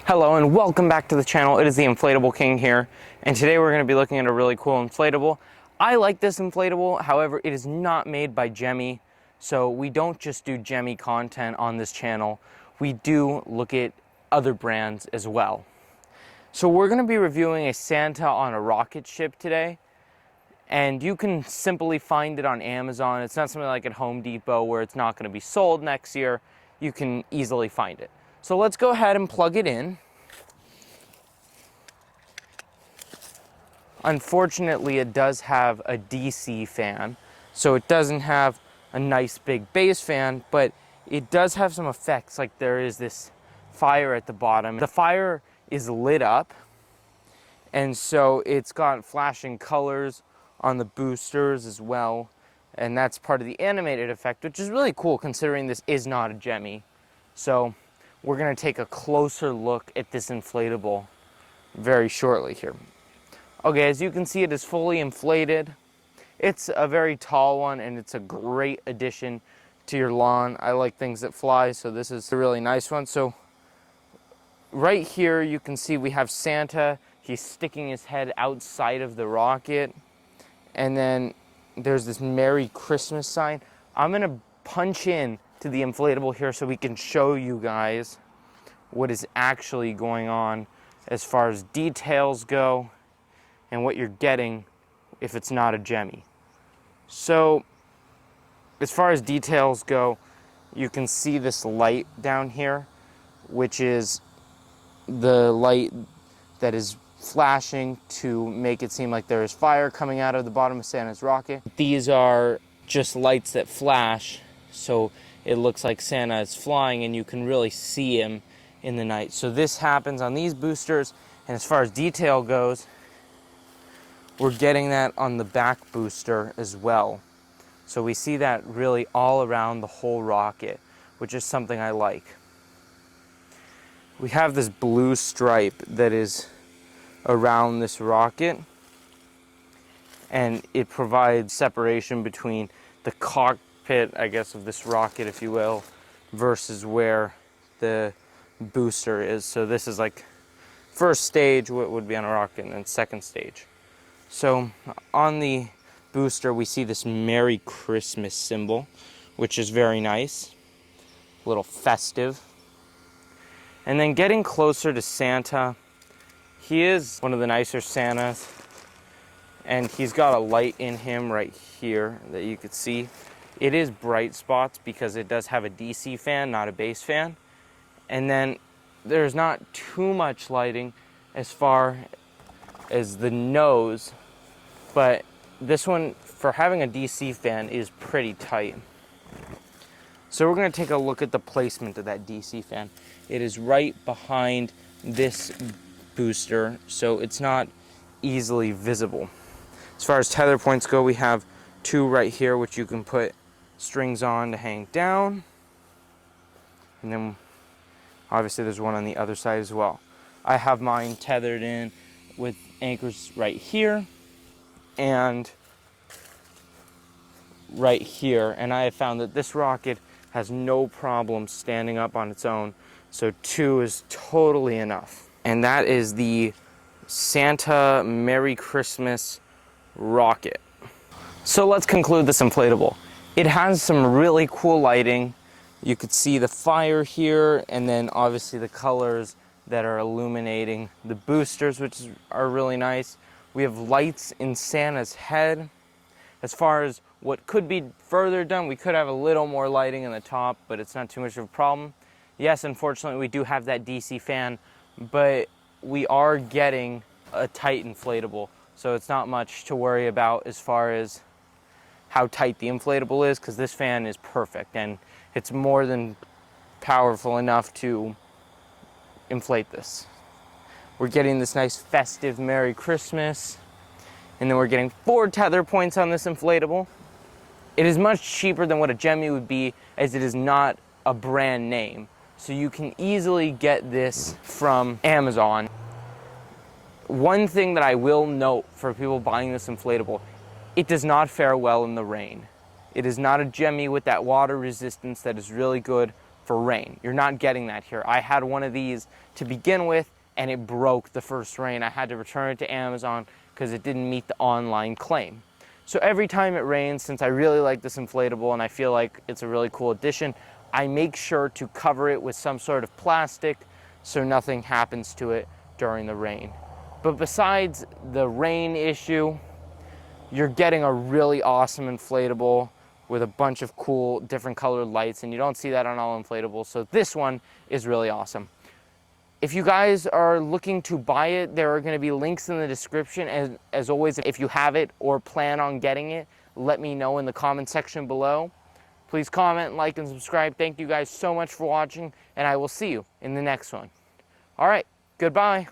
Hello and welcome back to the channel. It is the Inflatable King here, and today we're going to be looking at a really cool inflatable. I like this inflatable, however, it is not made by Gemmy, so we don't just do Gemmy content on this channel. We do look at other brands as well. So we're going to be reviewing a Santa on a rocket ship today, and you can simply find it on Amazon. It's not something like at Home Depot where it's not going to be sold next year. You can easily find it. So let's go ahead and plug it in. Unfortunately, it does have a DC fan, so it doesn't have a nice big base fan, but it does have some effects, like there is this fire at the bottom. The fire is lit up, and so it's got flashing colors on the boosters as well, and that's part of the animated effect, which is really cool considering this is not a Gemmy. So we're going to take a closer look at this inflatable very shortly here. Okay, as you can see, it is fully inflated. It's a very tall one, and it's a great addition to your lawn. I like things that fly, so this is a really nice one. So right here you can see we have Santa. He's sticking his head outside of the rocket, and then there's this Merry Christmas sign. I'm going to punch in to the inflatable here so we can show you guys what is actually going on as far as details go and what you're getting if it's not a Gemmy. So as far as details go, you can see this light down here, which is the light that is flashing to make it seem like there is fire coming out of the bottom of Santa's rocket. These are just lights that flash, so it looks like Santa is flying and you can really see him in the night. So this happens on these boosters, and as far as detail goes, we're getting that on the back booster as well. So we see that really all around the whole rocket, which is something I like. We have this blue stripe that is around this rocket, and it provides separation between the cockpit, I guess, of this rocket, if you will, versus where the booster is. So this is like first stage, what would be on a rocket, and then second stage. So on the booster we see this Merry Christmas symbol, which is very nice, a little festive. And then getting closer to Santa, he is one of the nicer Santas, and he's got a light in him right here that you could see. It is bright spots because it does have a DC fan, not a base fan. And then there's not too much lighting as far as the nose, but this one, for having a DC fan, is pretty tight. So we're going to take a look at the placement of that DC fan. It is right behind this booster, so it's not easily visible. As far as tether points go, we have two right here, which you can put strings on to hang down, and then obviously there's one on the other side as well. I have mine tethered in with anchors right here and right here, and I have found that this rocket has no problem standing up on its own, so two is totally enough. And that is the Santa Merry Christmas rocket. So let's conclude this inflatable. It has some really cool lighting. You could see the fire here, and then obviously the colors that are illuminating the boosters, which are really nice. We have lights in Santa's head. As far as what could be further done, we could have a little more lighting in the top, but it's not too much of a problem. Yes, unfortunately, we do have that DC fan, but we are getting a tight inflatable, so it's not much to worry about as far as how tight the inflatable is, because this fan is perfect, and it's more than powerful enough to inflate this. We're getting this nice festive Merry Christmas, and then we're getting 4 tether points on this inflatable. It is much cheaper than what a Gemmy would be, as it is not a brand name. So you can easily get this from Amazon. One thing that I will note for people buying this inflatable, it does not fare well in the rain. It is not a Gemmy with that water resistance that is really good for rain. You're not getting that here. I had one of these to begin with, and it broke the first rain. I had to return it to Amazon because it didn't meet the online claim. So every time it rains, since I really like this inflatable and I feel like it's a really cool addition, I make sure to cover it with some sort of plastic so nothing happens to it during the rain. But besides the rain issue, you're getting a really awesome inflatable with a bunch of cool different colored lights, and you don't see that on all inflatables, so this one is really awesome. If you guys are looking to buy it, there are going to be links in the description. As always, if you have it or plan on getting it, let me know in the comment section below. Please comment, like, and subscribe. Thank you guys so much for watching, and I will see you in the next one. All right, goodbye.